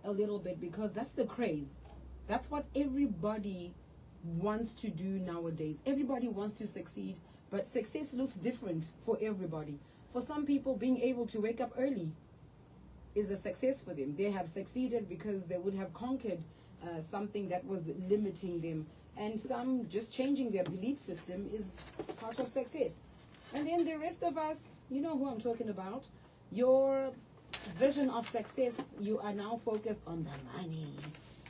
a little bit, because that's the craze. That's what everybody wants to do nowadays. Everybody wants to succeed, but success looks different for everybody. For some people, being able to wake up early is a success for them. They have succeeded because they would have conquered something that was limiting them. And some, just changing their belief system is part of success. And then the rest of us, you know who I'm talking about. Your vision of success, you are now focused on the money.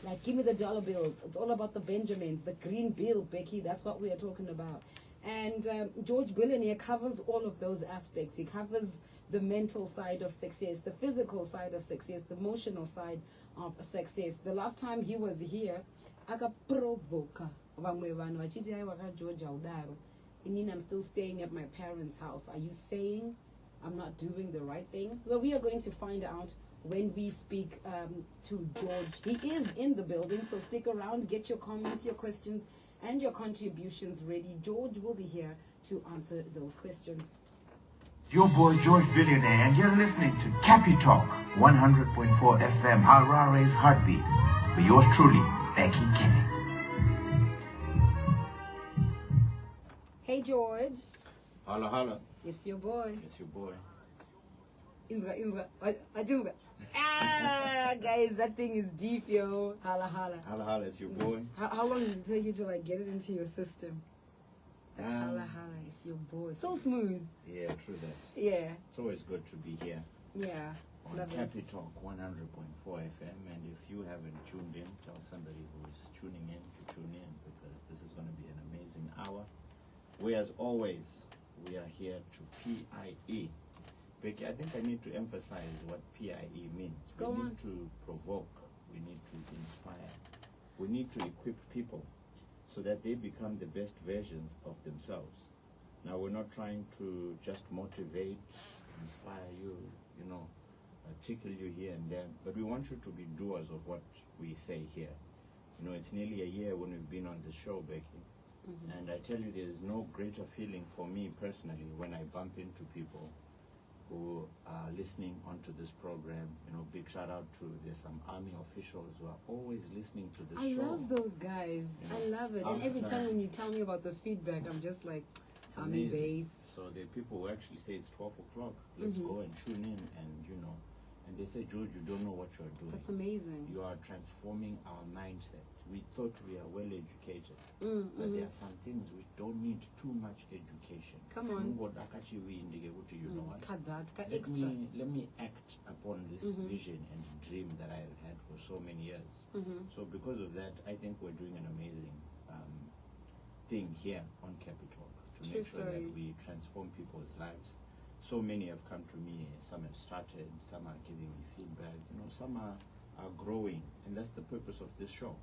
Like, give me the dollar bills. It's all about the Benjamins, the green bill, Becky. That's what we are talking about. And George Billionaire covers all of those aspects. He covers the mental side of success, the physical side of success, the emotional side of success. The last time he was here, akaprovoka vamwe vanhu vachiti aiwa kageorgia udaro inini I'm still staying at my parents' house. Are you saying I'm not doing the right thing? Well, we are going to find out when we speak to George. He is in the building, so stick around, get your comments, your questions, and your contributions ready. George will be here to answer those questions. Your boy George Billionaire, and you're listening to Cappy Talk 100.4 FM, Harare's heartbeat. For yours truly, Becky Kenny. Hey George. Holla, holla. It's your boy. It's your boy. Inza. Ah, guys, that thing is deep, yo. Hala. Holla, holla. It's your boy. How long does it take you to like get it into your system? Hala, it's your boy. So smooth. Yeah, true that. Yeah. It's always good to be here. Yeah. On Love Cappy Talk 100.4 FM, and if you haven't tuned in, tell somebody who is tuning in to tune in, because this is going to be an amazing hour. We, as always, we are here to PIE. Becky, I think I need to emphasize what PIE means. Go we on. need to provoke, we need to inspire, we need to equip people so that they become the best versions of themselves. Now, we're not trying to just motivate, inspire you, tickle you here and there, but we want you to be doers of what we say here. It's nearly a year when we've been on the show, Becky. Mm-hmm. And I tell you, there's no greater feeling for me personally when I bump into people who are listening onto this program. Big shout out to, there's some army officials who are always listening to this show. I love those guys. I love it. And every time when you tell me about the feedback, I'm just like, it's army amazing. base. So there are people who actually say it's 12 o'clock. Let's go and tune in, and and they say, George, you don't know what you're doing. That's amazing. You are transforming our mindset. We thought we are well educated, but there are some things which don't need too much education. Come on. You know what? Cut that. Cut Let extra. me act upon this vision and dream that I have had for so many years. So because of that, I think we're doing an amazing thing here on Capital to True make sure that story. we transform people's lives. So many have come to me. Some have started. Some are giving me feedback. Some are growing, and that's the purpose of this show.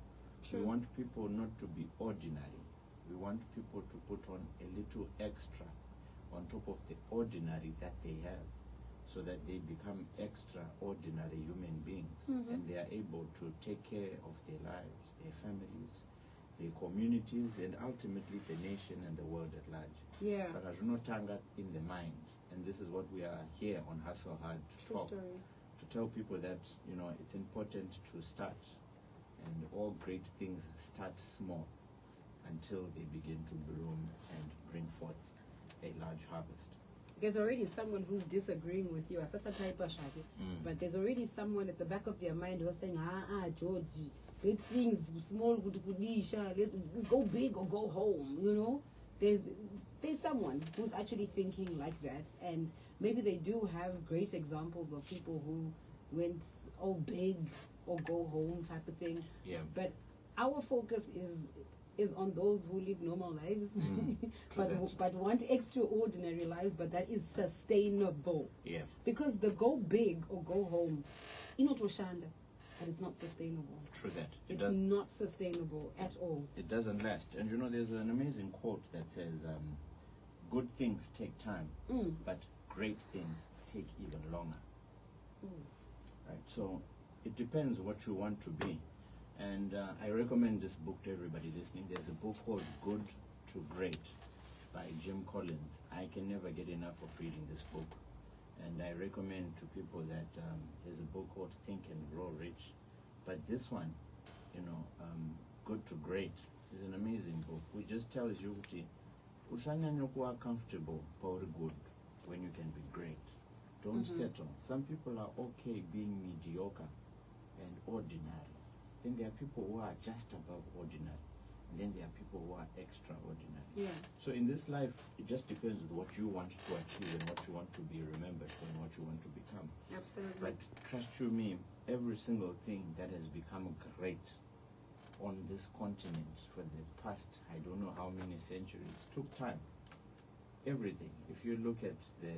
True. We want people not to be ordinary. We want people to put on a little extra on top of the ordinary that they have, so that they become extraordinary human beings, and they are able to take care of their lives, their families, their communities, and ultimately the nation and the world at large. Yeah. Sakazunotanga in the mind, and this is what we are here on Hustle Hard to True talk, story. to tell people that it's important to start, and all great things start small until they begin to bloom and bring forth a large harvest. There's already someone who's disagreeing with you. But there's already someone at the back of their mind who's saying, George, let things small, let's go big or go home, There's someone who's actually thinking like that, and maybe they do have great examples of people who went all big or go home type of thing. Yeah. But our focus is on those who live normal lives, but want extraordinary lives, but that is sustainable. Yeah. Because the go big or go home, inotoshanda, but it's not sustainable. True that. It's not sustainable at all. It doesn't last. And there's an amazing quote that says, good things take time, but great things take even longer. Right? So it depends what you want to be. And I recommend this book to everybody listening. There's a book called Good to Great by Jim Collins. I can never get enough of reading this book. And I recommend to people that there's a book called Think and Grow Rich But this one, Good to Great, is an amazing book, which just tells you usanyanya kuwa comfortable for good when you can be great. Don't settle. Some people are okay being mediocre and ordinary. Then there are people who are just above ordinary. And then there are people who are extraordinary. Yeah. So in this life, it just depends on what you want to achieve and what you want to be remembered for and what you want to become. Absolutely. But trust you me, every single thing that has become great on this continent for the past, I don't know how many centuries, took time. Everything. If you look at the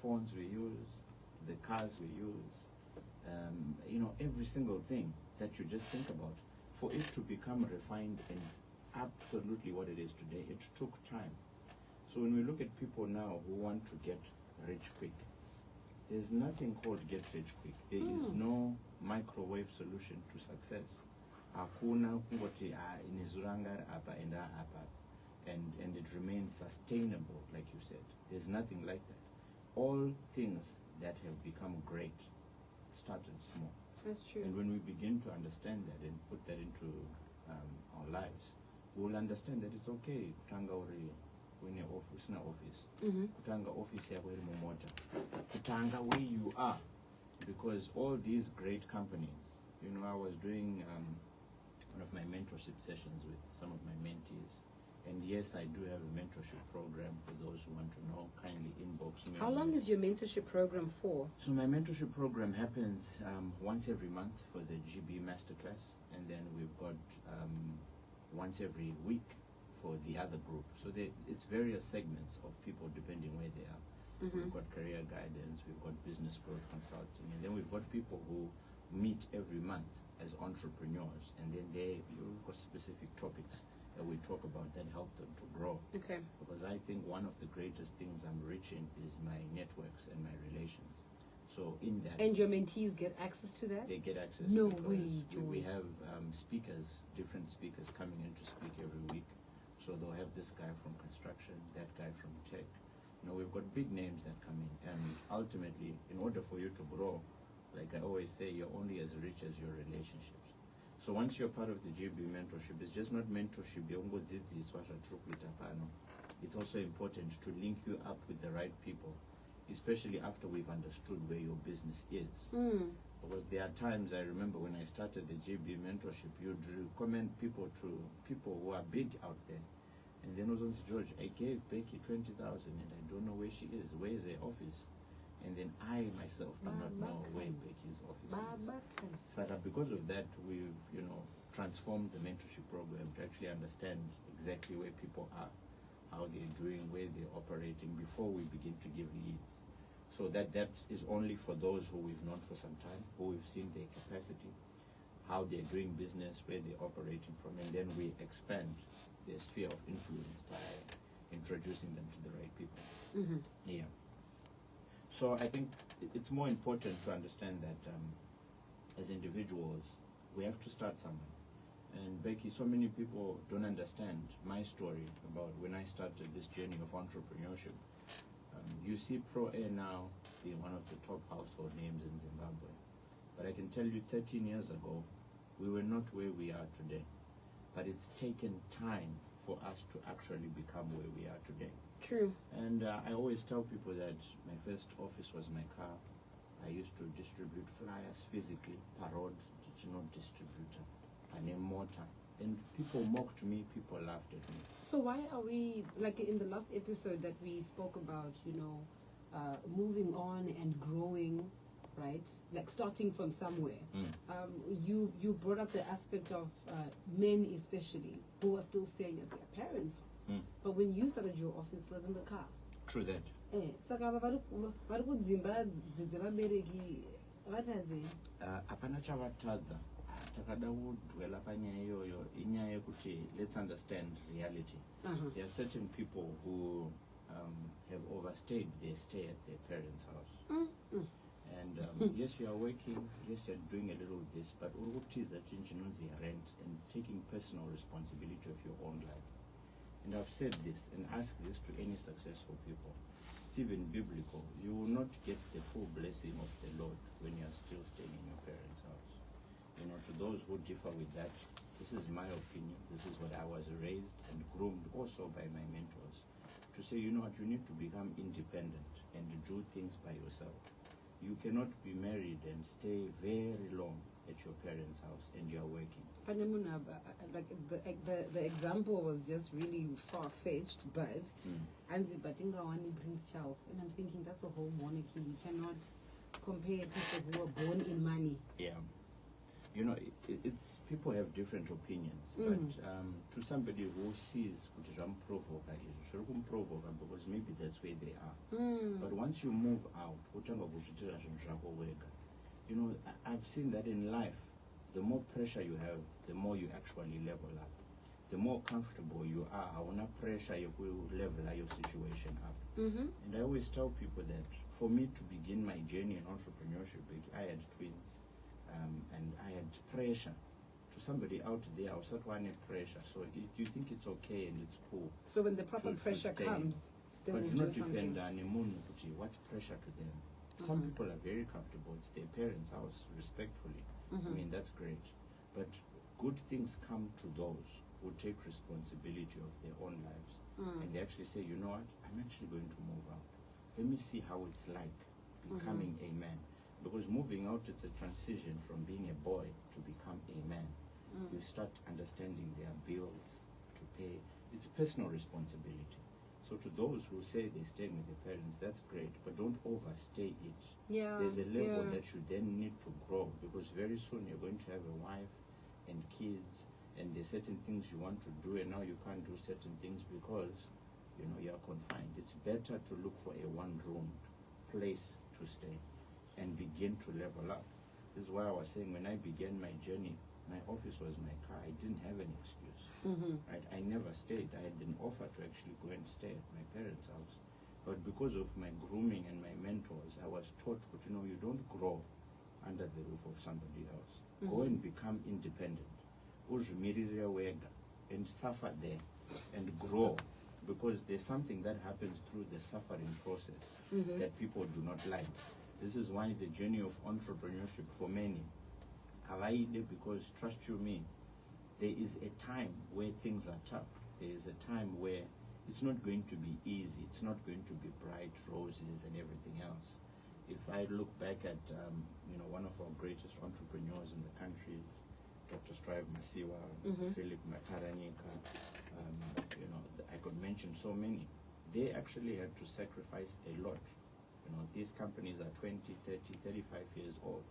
phones we use, the cars we use, every single thing that you just think about, for it to become refined and absolutely what it is today, it took time. So when we look at people now who want to get rich quick, there's nothing called get rich quick. There is no microwave solution to success. Hakuna kungoti inizuranga apa and apa, and it remains sustainable, like you said. There's nothing like that. All things that have become great started small. That's true. And when we begin to understand that and put that into our lives, we'll understand that it's okay kutanga uri when your office na office, kutanga office yako iri mumota, kutanga where you are, because all these great companies, I was doing one of my mentorship sessions with some of my mentees, and yes, I do have a mentorship program for those who want to know. Kindly inbox me. How long is your mentorship program for? So my mentorship program happens once every month for the GB Masterclass, and then we've got once every week for the other group. So it's various segments of people depending where they are. We've got career guidance, we've got business growth consulting, and then we've got people who meet every month as entrepreneurs, and then we've got specific topics that we talk about that help them to grow. Okay. Because I think one of the greatest things I'm rich in is my networks and my relations. So in that, And your mentees get access to that? they get access. No because way, we George. have different speakers coming in to speak every week. So they'll have this guy from construction, that guy from tech. We've got big names that come in, and ultimately, in order for you to grow, like I always say, you're only as rich as your relationships. So once you're part of the GB mentorship, it's just not mentorship. It's also important to link you up with the right people, especially after we've understood where your business is. Because there are times, I remember when I started the GB mentorship, you'd recommend people to people who are big out there. And then also, George, I gave Becky 20,000 and I don't know where she is. Where is her office? And then I myself do not know where Becky's office is. So because of that, we've, transformed the mentorship program to actually understand exactly where people are, how they're doing, where they're operating before we begin to give leads. So that is only for those who we've known for some time, who we've seen their capacity, how they're doing business, where they're operating from, and then we expand their sphere of influence by introducing them to the right people. Yeah. So I think it's more important to understand that as individuals, we have to start somewhere. And Becky, so many people don't understand my story about when I started this journey of entrepreneurship. You see Pro Air now being one of the top household names in Zimbabwe. But I can tell you 13 years ago, we were not where we are today. But it's taken time for us to actually become where we are today. True. And I always tell people that my first office was my car. I used to distribute flyers physically, parod, digital distributor, and a motor. And people mocked me, people laughed at me. So why are we, like in the last episode that we spoke about, moving on and growing, right? Like starting from somewhere. You brought up the aspect of men especially who are still staying at their parents' house. But when you started your office, it was in the car. True that. Saka vari kudzimba dzevabereki vatadze. Apana chavatadza. Takada kudwela panyaya iyoyo inyaya yekuti let's understand reality. There are certain people who have overstayed their stay at their parents' house. And yes, you are working, yes, you are doing a little of this, but what is that rent and taking personal responsibility of your own life. And I've said this and asked this to any successful people. It's even biblical. You will not get the full blessing of the Lord when you are still staying in your parents' house. You know, to those who differ with that, this is my opinion. This is what I was raised and groomed also by my mentors. To say, you know what, you need to become independent and do things by yourself. You cannot be married and stay very long at your parents' house and you're working. Panemuna, like the example was just really far-fetched, but Anzi Batinga Wani Prince Charles, and I'm thinking that's a whole monarchy. You cannot compare people who are born in money. Yeah. You know, it's people have different opinions, but to somebody who sees because maybe that's where they are. But once you move out, you know, I've seen that in life. The more pressure you have, the more you actually level up. The more comfortable you are, I want pressure you will level your situation up. And I always tell people that for me to begin my journey in entrepreneurship, I had twins. And I had pressure. To somebody out there, I was not wanting pressure. So do you think it's okay and it's cool? So when the proper pressure comes, they but will do not do depend something. on a moon. What's pressure to them? Some people are very comfortable. It's their parents' house, respectfully. I mean, that's great. But good things come to those who take responsibility of their own lives. And they actually say, you know what, I'm actually going to move out. Let me see how it's like becoming a man. Because moving out, it's a transition from being a boy to become a man. You start understanding there are bills to pay. It's personal responsibility. So to those who say they're staying with their parents, that's great, but don't overstay it. Yeah, There's a level yeah. that you then need to grow, because very soon you're going to have a wife and kids, and there's certain things you want to do, and now you can't do certain things because, you know, you're confined. It's better to look for a one-room place to stay and begin to level up. This is why I was saying when I began my journey, my office was my car. I didn't have an excuse. Right? I never stayed. I had been offered to actually go and stay at my parents' house. But because of my grooming and my mentors, I was taught that, you know, you don't grow under the roof of somebody else. Go and become independent. And suffer there and grow. Because there's something that happens through the suffering process that people do not like. This is why the journey of entrepreneurship for many, because trust you me, there is a time where things are tough. There is a time where it's not going to be easy. It's not going to be bright roses and everything else. If I look back at you know, one of our greatest entrepreneurs in the country is Dr. Strive Masiwa, Philip Mataranyika, you know, I could mention so many. They actually had to sacrifice a lot. You know, these companies are 20, 30, 35 years old.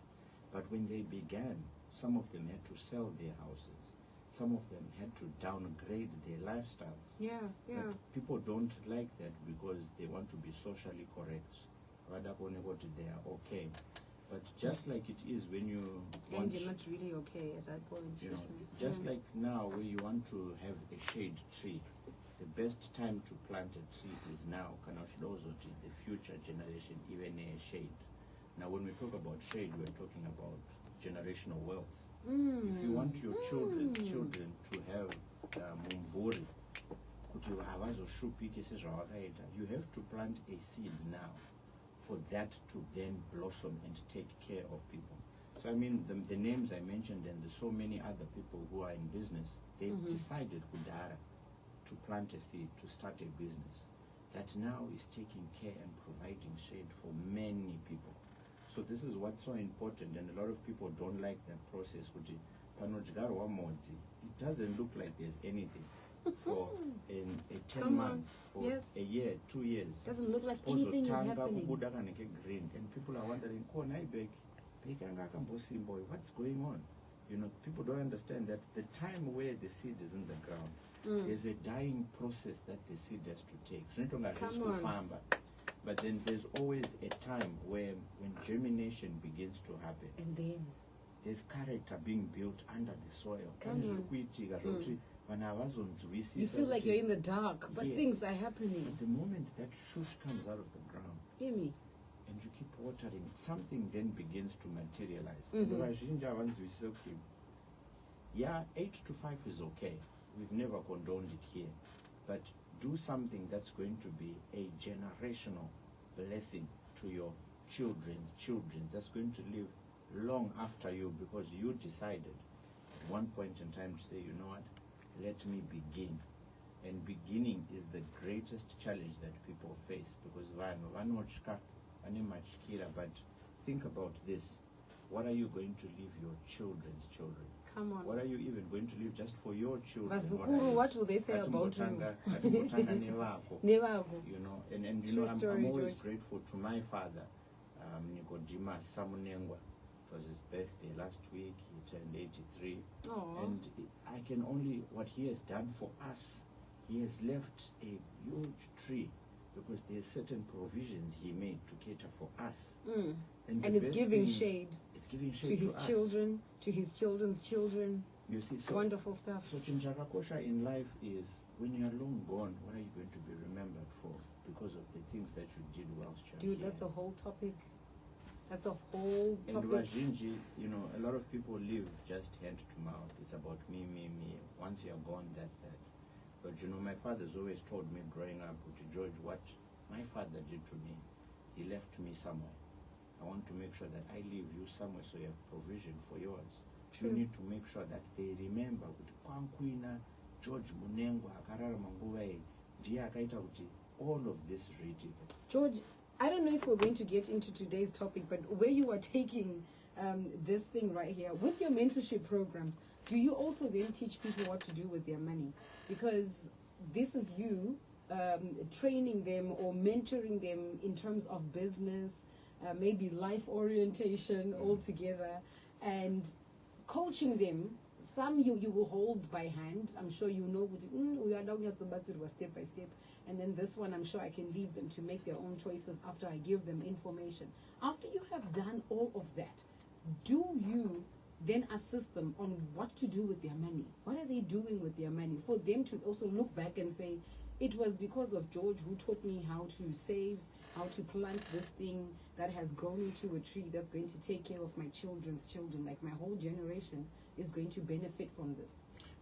But when they began, some of them had to sell their houses. Some of them had to downgrade their lifestyles. Yeah, yeah. But people don't like that because they want to be socially correct. They are okay. But just like it is when you And want, you're not really okay at that point. you know, just like now where you want to have a shade tree, the best time to plant a tree is now. The future generation, even a shade. Now when we talk about shade, we're talking about generational wealth. If you want your children to have mumvuri, you have to plant a seed now for that to then blossom and take care of people. So I mean, the names I mentioned and there's so many other people who are in business, they decided Kudara to plant a seed, to start a business that now is taking care and providing shade for many people. So this is what's so important, and a lot of people don't like that process. It doesn't look like there's anything for in a 10 Come on. months, or Yes. a year, 2 years. Doesn't look like anything is happening. Green, and people are wondering, what's going on? You know, people don't understand that the time where the seed is in the ground, there's a dying process that the seed has to take. Come on. But then there's always a time where when germination begins to happen, And then, there's character being built under the soil. Come on. You you feel like you're in the dark, but Yes. things are happening. the moment that shush comes out of the ground, Hear me? and you keep watering, something then begins to materialize. Yeah, 8 to 5 is okay. We've never condoned it here. But do something that's going to be a generational blessing to your children's children, that's going to leave long after you, because you decided at one point in time to say, you know what, let me begin. And beginning is the greatest challenge that people face, because but think about this. What are you going to leave your children's children? Come on. What are you even going to leave just for your children? Bazukuru, what will they say about you? Nevako. You know, and you True know, I'm story, always George. grateful to my father, Nikodima Samunengwa. It was his birthday last week. He turned 83. Aw. And I can only, what he has done for us, he has left a huge tree, because there's certain provisions he made to cater for us. Mm. And And the it's best giving thing- shade It's giving to shade his us. children, to his children's children. You see, so Wonderful stuff. So Chinchakakosha in life is, when you're long gone, what are you going to be remembered for? Because of the things that you did whilst you're Dude, here. that's a whole topic. That's a whole And topic. Vajinji, you know, a lot of people live just hand to mouth. It's about me, me, me. Once you're gone, that's that. But you know, my father's always told me growing up, George, what my father did to me, he left me somewhere. I want to make sure that I leave you somewhere so you have provision for yours. You True. need to make sure that they remember kuti Kwankwina, George Munengwa, akararama nguva iyi, ndiye akaita kuti all of this zviitike. George, I don't know if we're going to get into today's topic, but where you are taking this thing right here, with your mentorship programs, do you also then teach people what to do with their money? Because this is you training them or mentoring them in terms of business, maybe life orientation altogether, and coaching them. Some you will hold by hand. I'm sure you know we are down step by step. And then this one, I'm sure I can leave them to make their own choices after I give them information. After you have done all of that, do you then assist them on what to do with their money? What are they doing with their money? For them to also look back and say, it was because of George who taught me how to save, how to plant this thing that has grown into a tree that's going to take care of my children's children. Like my whole generation is going to benefit from this.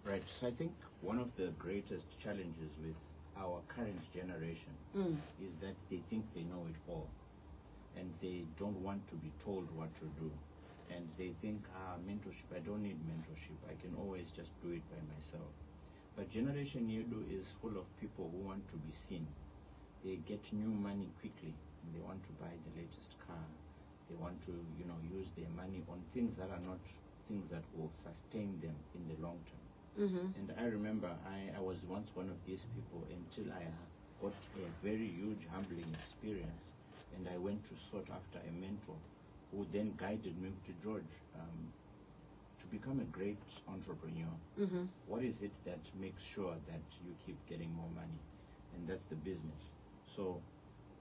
Right. So I think one of the greatest challenges with our current generation is that they think they know it all, and they don't want to be told what to do. And they think, mentorship, I don't need mentorship. I can always just do it by myself. But Generation Yedu is full of people who want to be seen. They get new money quickly. And they want to buy the latest car. They want to, you know, use their money on things that are not things that will sustain them in the long term. And I remember I was once one of these people until I got a very huge humbling experience, and I went to sought after a mentor who then guided me to George to become a great entrepreneur. What is it that makes sure that you keep getting more money? And that's the business. So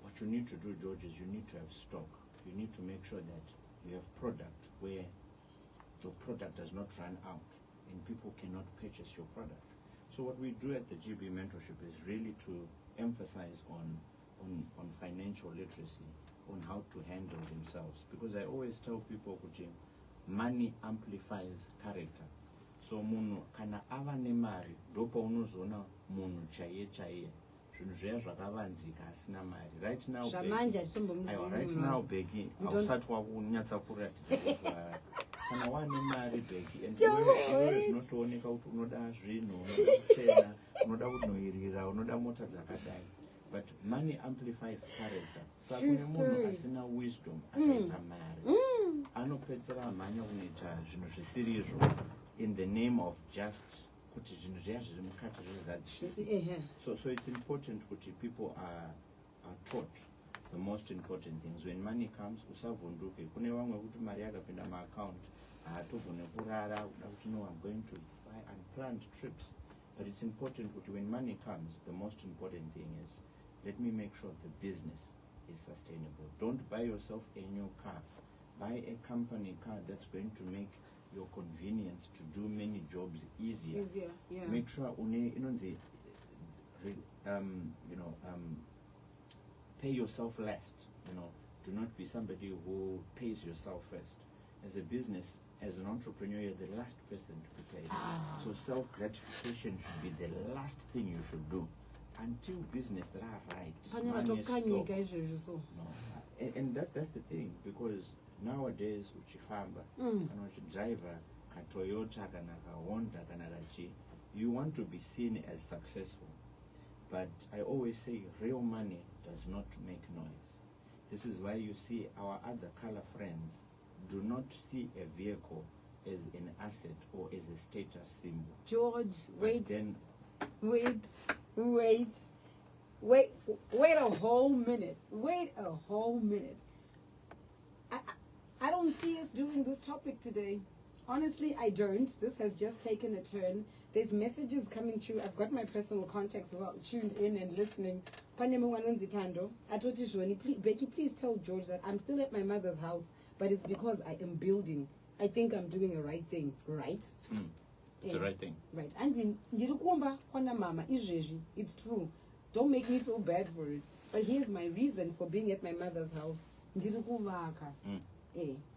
what you need to do, George, is you need to have stock. You need to make sure that you have product where the product does not run out and people cannot purchase your product. So what we do at the GB Mentorship is really to emphasize on financial literacy, on how to handle themselves. Because I always tell people, money amplifies character. So munhu kana ava nemari ndopa unozona munhu chaiye chaiye zvinhu zviya zvakavanzika asina mari. Right now, right now, Becky, hausati wakunyatsa kuratidza kuti kana wane mari Becky, and iwe zvinotooneka kuti unoda zvinhu, unoda kuchena, unoda kunoirira, unoda mota dzakadai. But money amplifies character. Saka kune munhu asina wisdom akaita mari anopedzera amhanya kunoita zvinhu zvisirizvo in the name of just kuti zvinhu zviya zviri mukati zvezadzishisi. So it's important kuti people are taught the most important things. When money comes, usavhunduke. Kune vamwe kuti mari yakapinda maaccount haatogone kurara kuda kuti no, I'm going to buy unplanned trips. But it's important that when money comes, the most important thing is, let me make sure the business is sustainable. Don't buy yourself a new car. Buy a company car that's going to make your convenience to do many jobs easier. Yeah. Make sure pay yourself last. Do not be somebody who pays yourself first. As a business, as an entrepreneur, you're the last person to be paid. So self-gratification should be the last thing you should do until business are right. Money is stock. No. And that's the thing, because nowadays uchifamba kana uchidriver kaToyota kana kaHonda kana kachi, you want to be seen as successful. But I always say real money does not make noise. This is why you see our other color friends do not see a vehicle as an asset or as a status symbol. George, But then wait a whole minute. Wait a whole minute. I don't see us doing this topic today. Honestly, I don't. This has just taken a turn. There's messages coming through. I've got my personal contacts well tuned in and listening. Becky, please tell George that I'm still at my mother's house, but it's because I am building. I think I'm doing a right thing, right? It's the right thing. Right. And mama, it's true. Don't make me feel bad for it. But here's my reason for being at my mother's house.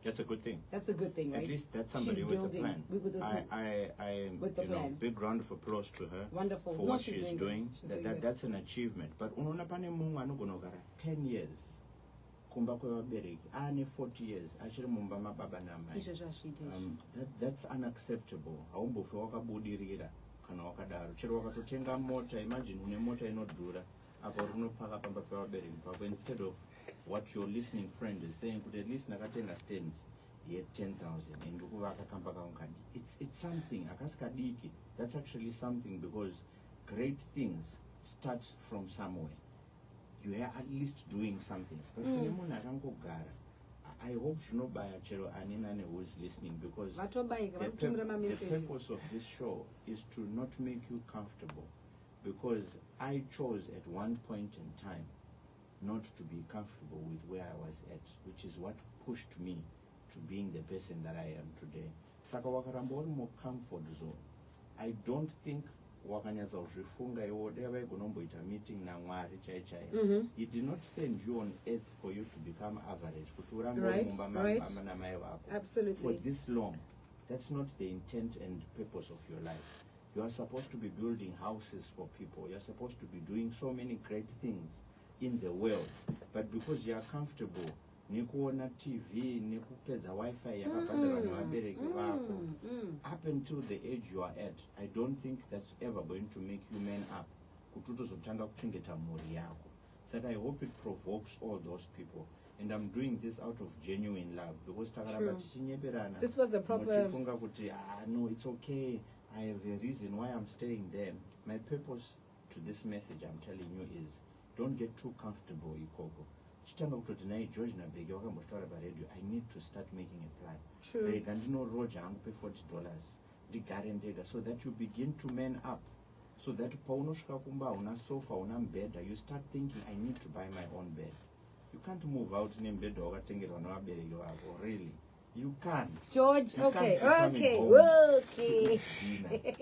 That's a good thing. That's a good thing, right? At least that's somebody She's with a building plan. with With the plan. big round of applause to her. Wonderful. For No, what she's she's doing doing. good. She's doing good. That's an achievement. But unoona pane mumwe anogonogara 10 years kumba kwevabereki ane 40 years achiri mumba mababa namai. That's unacceptable. Haumbofi wakabudirira kana wakadaro. Chero wakatotenga mota, imagine une mota inodhura apa unopaka pamba pevabereki pako, instead of what your listening friend is saying, could at least nakatenga stands yet 10,000 and ndokuvaka kamba kaungadi. It's something akasikadiki. That's actually something, because great things start from somewhere. You are at least doing something. But I hope Shinobaya Chero Aninane who is listening, because the purpose of this show is to not make you comfortable, because I chose at one point in time not to be comfortable with where I was at, which is what pushed me to being the person that I am today. Saka wakaramba uri mu comfort zone. I don't think wakanyatsa kuzvifunga iwo deva igonomboita meeting naMwari chaichai. He did not send you on earth for you to become average, kuti urambe uri mumba namai vako Absolutely. for this long. That's not the intent and purpose of your life. You are supposed to be building houses for people. You're supposed to be doing so many great things in the world, but because you are comfortable nekuona TV nekupedza wifi yakabhadharwa nevabereki vako, up until the age you are at, I don't think that's ever going to make you man up kuti utozotanga kuchengeta mhuri yako. Saka I hope it provokes all those people, and I'm doing this out of genuine love, because takaramba tichinyeperana This was a proper muchifunga kuti no, it's okay, I have a reason why I'm staying there. My purpose to this message I'm telling you is, don't get too comfortable ikoko. Chitanga kutoti nai George nabhege wakambotaura paredio, I need to start making a plan. True. Rega ndinoroja hangu pe$40 ndigare ndega, so that you begin to man up, so that paunosvika kumba una sofa una mubhedha, you start thinking, I need to buy my own bed. You can't move out nemubhedha wakatengerwa nevabereki vako, really. You can't. George, You okay. can't be coming home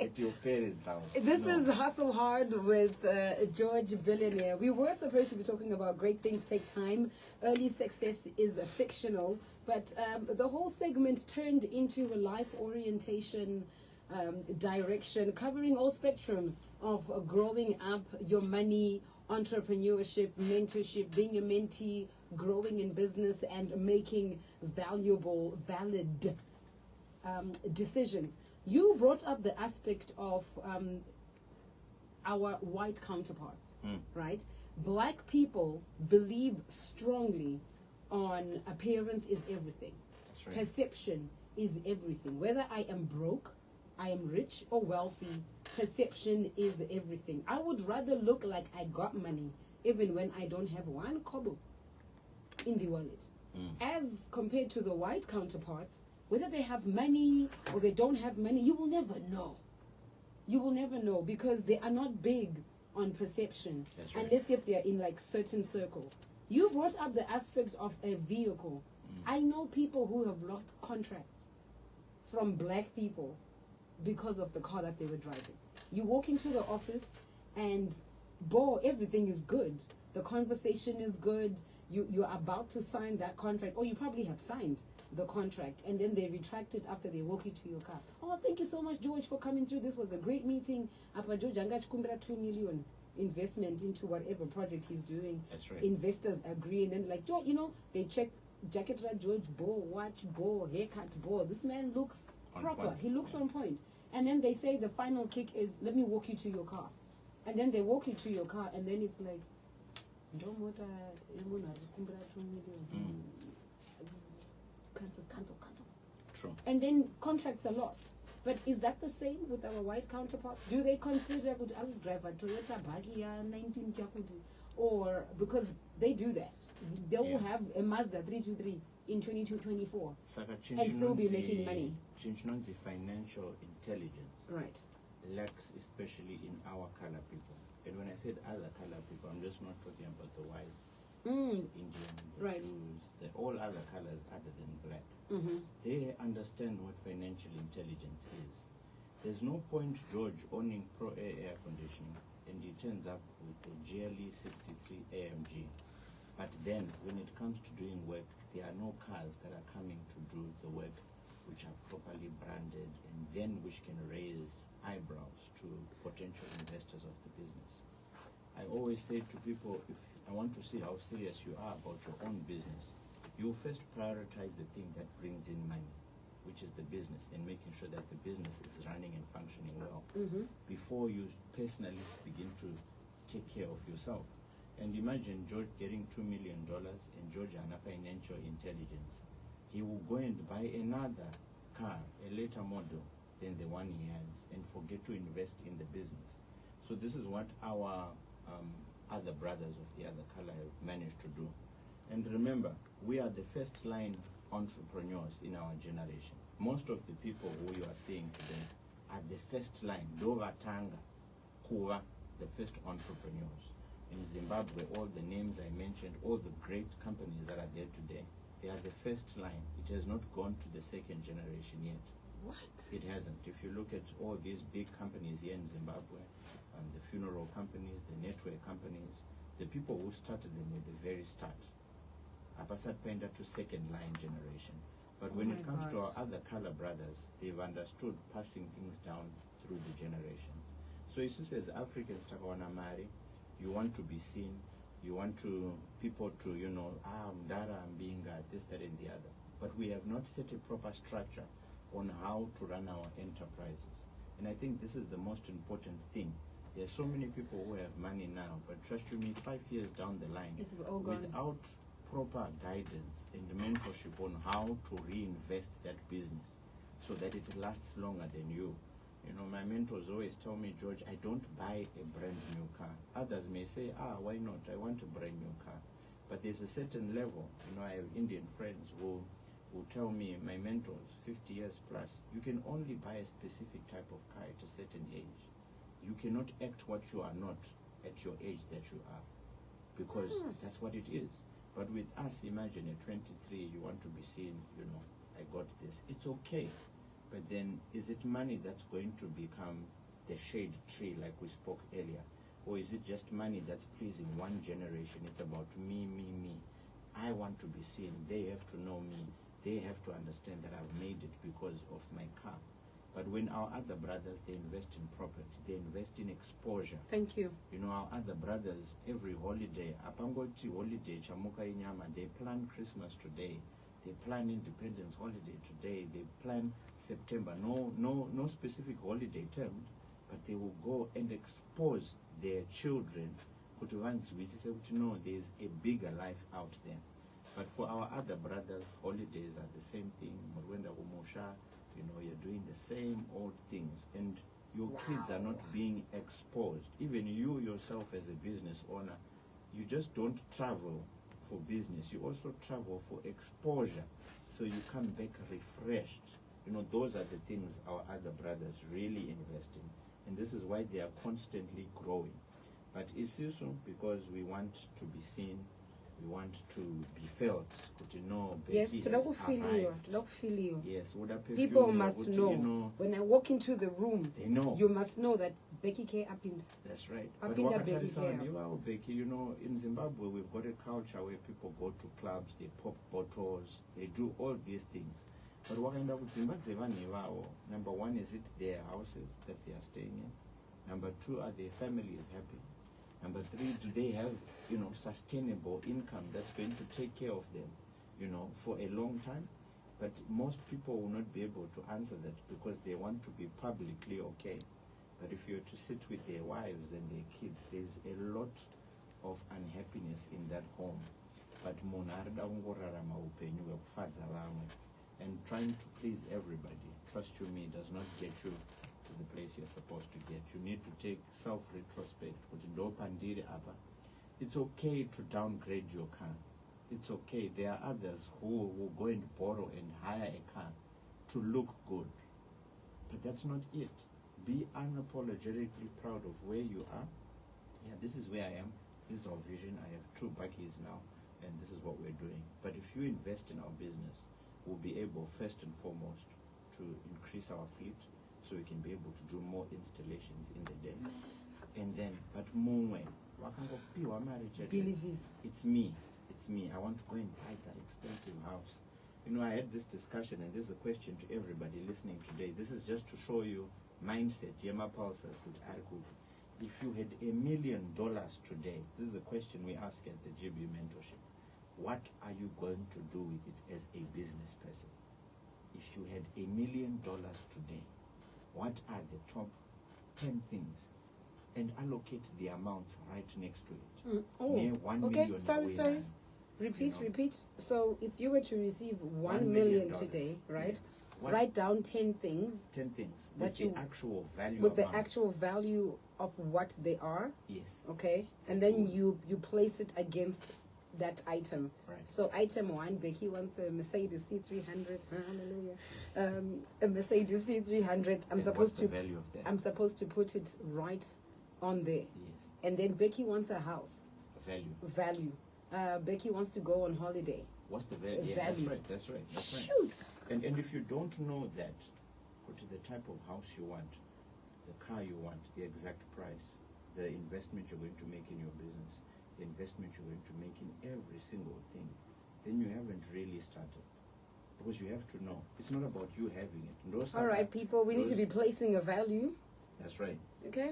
at your parents' house. This No. is Hustle Hard with George Billionaire. We were supposed to be talking about great things take time. Early success is fictional, but the whole segment turned into a life orientation direction, covering all spectrums of growing up, your money, entrepreneurship, mentorship, being a mentee, growing in business, and making valuable, valid decisions. You brought up the aspect of our white counterparts, right? Black people believe strongly on appearance is everything. That's right. Perception is everything. Whether I am broke, I am rich or wealthy, perception is everything. I would rather look like I got money even when I don't have one kobo in the wallet. As compared to the white counterparts, whether they have money or they don't have money, you will never know. You will never know, because they are not big on perception. That's right. Unless if they are in like certain circles. You brought up the aspect of a vehicle. I know people who have lost contracts from black people because of the car that they were driving. You walk into the office and everything is good. The conversation is good. You're about to sign that contract, or you probably have signed the contract, and then they retract it after they walk into your car. Oh, thank you so much, George, for coming through. This was a great meeting. Apa George angachikumbira 2 million investment into whatever project he's doing. That's right. Investors agree, and then like, George, they check jacket George Bo, watch Bo, haircut Bo. This man looks On proper. point. He looks on point. And then they say the final kick is, let me walk you to your car. And then they walk you to your car, and then it's like, cancel. True. And then contracts are lost. But is that the same with our white counterparts? Do they consider good driver Toyota Bagia 19 Jacuti? Or because they do that, they will Yeah. have a Mazda 323 in 2224 Saka and still be making money. Chinchonzi financial intelligence Right. lacks, especially in our color people. And when I said other color people, I'm just not talking about the whites, Mm. Indian, the Right. Jews, the all other colors other than black. Mm-hmm. They understand what financial intelligence is. There's no point George owning Pro Air conditioning and he turns up with a GLE 63 AMG. But then when it comes to doing work, there are no cars that are coming to do the work which are properly branded and then which can raise eyebrows to potential investors of the business. I always say to people, if I want to see how serious you are about your own business, you first prioritize the thing that brings in money, which is the business, and making sure that the business is running and functioning well Mm-hmm. before you personally begin to take care of yourself. And imagine George getting $2 million and George and financial intelligence. He will go and buy another car, a later model than the one he has, and forget to invest in the business. So this is what our other brothers of the other color have managed to do. And remember, we are the first line entrepreneurs in our generation. Most of the people who you are seeing today are the first line, Dova Tanga, who are the first entrepreneurs. In Zimbabwe, all the names I mentioned, all the great companies that are there today, they are the first line. It has not gone to the second generation yet. What? It hasn't. If you look at all these big companies here in Zimbabwe, the funeral companies, the network companies, the people who started them at the very start, Apasapenda to second line generation. But when Oh it my comes to gosh. our other color brothers, they've understood passing things down through the generations. So it's just as Africans, Takawana you want to be seen, you want to people to, Mdara, I'm being this, that, and the other. But we have not set a proper structure on how to run our enterprises. And I think this is the most important thing. There are so many people who have money now, but trust you me, 5 years down the line, It's all gone. without proper guidance and mentorship on how to reinvest that business so that it lasts longer than you. My mentors always tell me, George, I don't buy a brand new car. Others may say, why not? I want a brand new car. But there's a certain level. I have Indian friends who tell me, my mentors, 50 years plus, you can only buy a specific type of car at a certain age. You cannot act what you are not at your age that you are, because that's what it is. But with us, imagine at 23, you want to be seen, I got this. It's okay. But then, is it money that's going to become the shade tree like we spoke earlier? Or is it just money that's pleasing one generation? It's about me. I want to be seen. They have to know me. They have to understand that I've made it because of my car. But when our other brothers, they invest in property, they invest in exposure. Thank you. Our other brothers, every holiday, apangoti holiday, chamuka inyama, they plan Christmas today. They plan Independence holiday today. They plan September. No specific holiday termed, but they will go and expose their children. Kuti once we say, no, there's a bigger life out there. But for our other brothers, holidays are the same thing. Mwenda Umusha, you're doing the same old things, and your kids are not being exposed. Even you yourself as a business owner, you just don't travel for business. You also travel for exposure, so you come back refreshed. Those are the things our other brothers really invest in, and this is why they are constantly growing. But it's also because we want to be seen, we want to be felt. Yes, Becky to has feel you. arrived. Feel you. Yes, People must know. When I walk into the room, they know. you must know that Becky K up in. That's right. Up But in the Wakatari Becky San, care. Becky, in Zimbabwe, we've got a culture where people go to clubs, they pop bottles, they do all these things. But Zimbabwe, number one, is it their houses that they are staying in? Number two, are their families happy? Number three, do they have, sustainable income that's going to take care of them? for a long time. But most people will not be able to answer that because they want to be publicly okay. But if you're to sit with their wives and their kids, there's a lot of unhappiness in that home. But and trying to please everybody, trust you me, does not get you to the place you're supposed to get. You need to take self-retrospect. It's okay to downgrade your car. It's okay. There are others who will go and borrow and hire a car to look good. But that's not it. Be unapologetically proud of where you are. Yeah, this is where I am. This is our vision. I have 2 buggies now, and this is what we're doing. But if you invest in our business, we'll be able, first and foremost, to increase our fleet so we can be able to do more installations in the day. And then, but more when, it's me. I want to go and buy that expensive house. I had this discussion, and this is a question to everybody listening today. This is just to show you mindset, Yema pulses with Arku. If you had $1 million today, this is a question we ask at the GB Mentorship. What are you going to do with it as a business person? If you had $1 million today, what are the top 10 things? And allocate the amount right next to it. Near 1 okay, million sorry. Repeat. So if you were to receive 1 million today, right? Yeah. Write down 10 things. 10 things. That With the actual value with the amount. actual value of what they are. Yes. Okay. And then you place it against that item. Right. So item 1, Becky wants a Mercedes C300. Hallelujah. A Mercedes C300. And what's the value of that? I'm supposed to put it right on there. Yes. And then Becky wants a house. Value. Becky wants to go on holiday. What's the value? Yeah, Value. That's right. Shoot. And if you don't know that, go to the type of house you want, the car you want, the exact price, the investment you're going to make in your business, the investment you're going to make in every single thing, then you haven't really started. Because you have to know. It's not about you having it. All right, people, we need to be placing a value. That's right. Okay.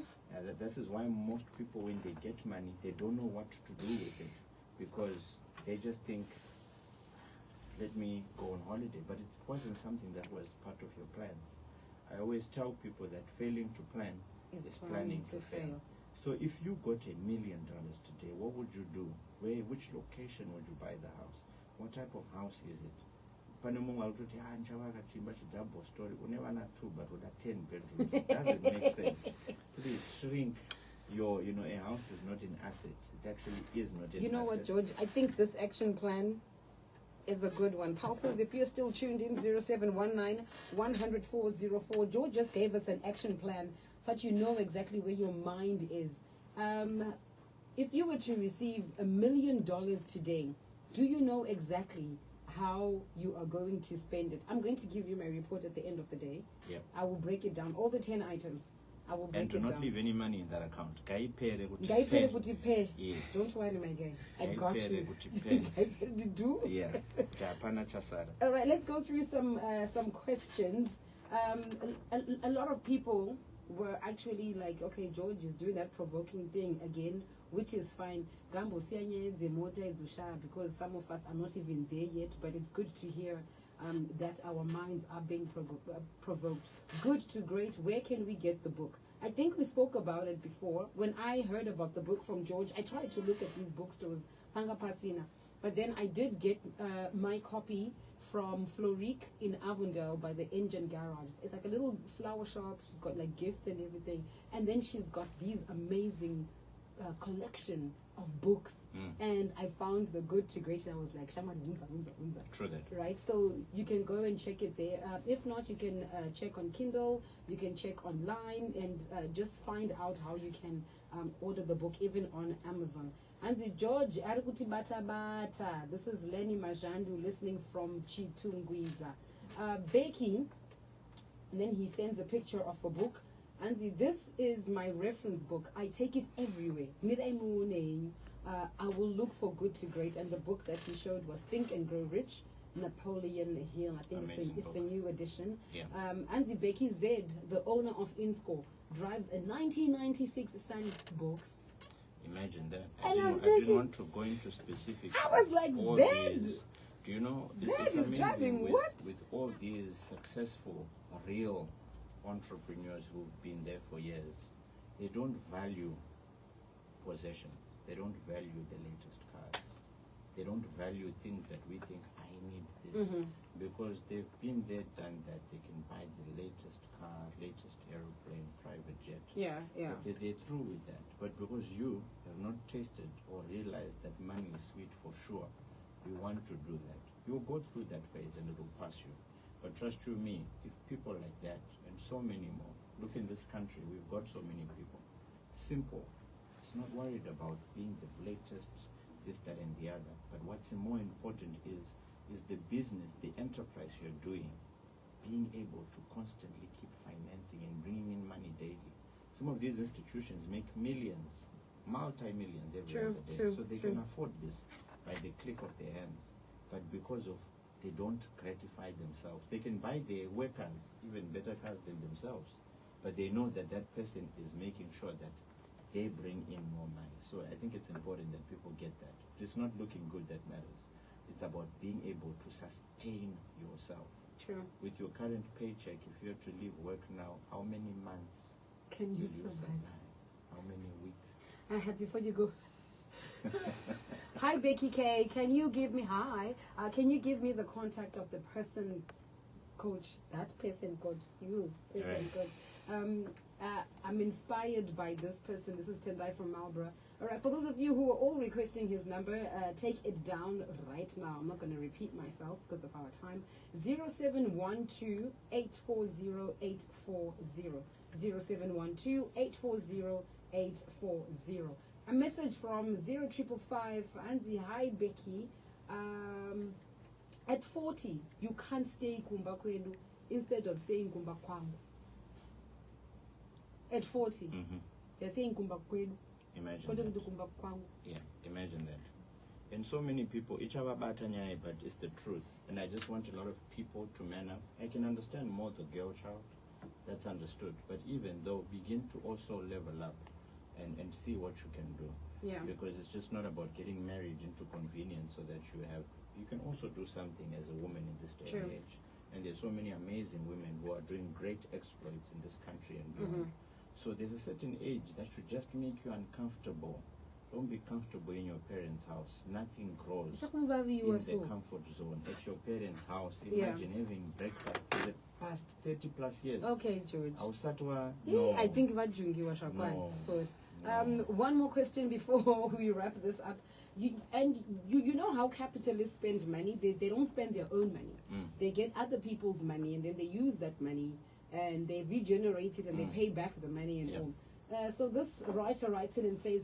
This is why most people, when they get money, they don't know what to do with it. Because they just think, let me go on holiday. But it wasn't something that was part of your plans. I always tell people that failing to plan is planning to fail. So if you got $1 million today, what would you do? Which location would you buy the house? What type of house is it? Double story. We never not 2, but with a 10 bedrooms. It doesn't make sense. Please shrink your, a house is not an asset. It actually is not an asset. You know what, George? I think this action plan is a good one. Pulses, if you're still tuned in, 0719 100 George just gave us an action plan so that you know exactly where your mind is. If you were to receive $1 million today, do you know exactly how you are going to spend it? I'm going to give you my report at the end of the day. Yep. I will break it down, all the 10 items. I will break it down. And do not leave any money in that account. Pay. Yes. Don't worry, my guy. I got you. Do? Yeah. All right, let's go through some questions. A lot of people were actually like, okay, George is doing that provoking thing again, which is fine. Gambo because some of us are not even there yet, but it's good to hear that our minds are being provoked. Good to great. Where can we get the book? I think we spoke about it before. When I heard about the book from George, I tried to look at these bookstores, Panga Pasina, but then I did get my copy from Florique in Avondale by the Engine Garage. It's like a little flower shop. She's got like gifts and everything, and then she's got these amazing collection of books. And I found the Good to Great, and I was like, Shama Gunza. True that. Right, so you can go and check it there. If not, you can check on Kindle, you can check online, and just find out how you can order the book, even on Amazon. And the George Arikuti Bata Bata. This is Lenny Majandu listening from Chitungwiza. Becky, and then he sends a picture of a book. And this is my reference book. I take it everywhere. I will look for Good to Great, and the book that he showed was Think and Grow Rich, Napoleon Hill. I think it's the new edition. Yeah. Anzi Becky Z, the owner of InScore, drives a 1996 Sunny Box. Imagine that. I didn't want to go into specifics. I was like, all Z. these. Do Do you know? Zed it's is amazing driving with, what? with all these successful, real entrepreneurs who've been there for years, they don't value possessions. They don't value the latest cars. They don't value things that we think, I need this. Because they've been there, done that. They can buy the latest car, latest aeroplane, private jet. Yeah, yeah. But they're through with that. But because you have not tasted or realized that money is sweet for sure, you want to do that. You'll go through that phase and it'll pass you. But trust you me, if people like that, and so many more, look in this country, we've got so many people. Simple. It's not worried about being the latest, this, that, and the other. But what's more important is the business, the enterprise you're doing, being able to constantly keep financing and bringing in money daily. Some of these institutions make millions, multi-millions every other day. So they can afford this by the click of their hands. But because of they don't gratify themselves, they can buy their workers even better cars than themselves. But they know that that person is making sure that they bring in more money. So I think it's important that people get that. It's not looking good that matters. It's about being able to sustain yourself. True. With your current paycheck, if you have to leave work now, how many months Can you will survive? How many weeks? Before you go. Hi Becky K, can you give me can you give me the contact of the person coach, that person coach, you person Right. coach. I'm inspired by this person. This is Tendai from Marlborough. Alright, for those of you who are all requesting his number, take it down right now. I'm not going to repeat myself because of our time. 0712 840 840. 0712 840 840. A message from 0555 Anzi, hi Becky. At 40, you can't stay Kumba Kwedu instead of saying Kumba Kwangu. At 40, you're saying Kumba Kwedu. Imagine that. Yeah, imagine that. And so many people, each other batanyai, but it's the truth. And I just want a lot of people to man up. I can understand more the girl child, that's understood. But even though, begin to also level up and see what you can do. Yeah. Because it's just not about getting married into convenience so that you can also do something as a woman in this day and age. And there's so many amazing women who are doing great exploits in this country and beyond. So there's a certain age that should just make you uncomfortable. Don't be comfortable in your parents' house. Nothing grows in the comfort zone. At your parents' house, imagine having breakfast for the past 30 plus years. Okay, George. No. I think Vajungi was No. So, No. one more question before we wrap this up. You know how capitalists spend money? They don't spend their own money. They get other people's money and then they use that money and they regenerate it and they pay back the money and all. So this writer writes it and says,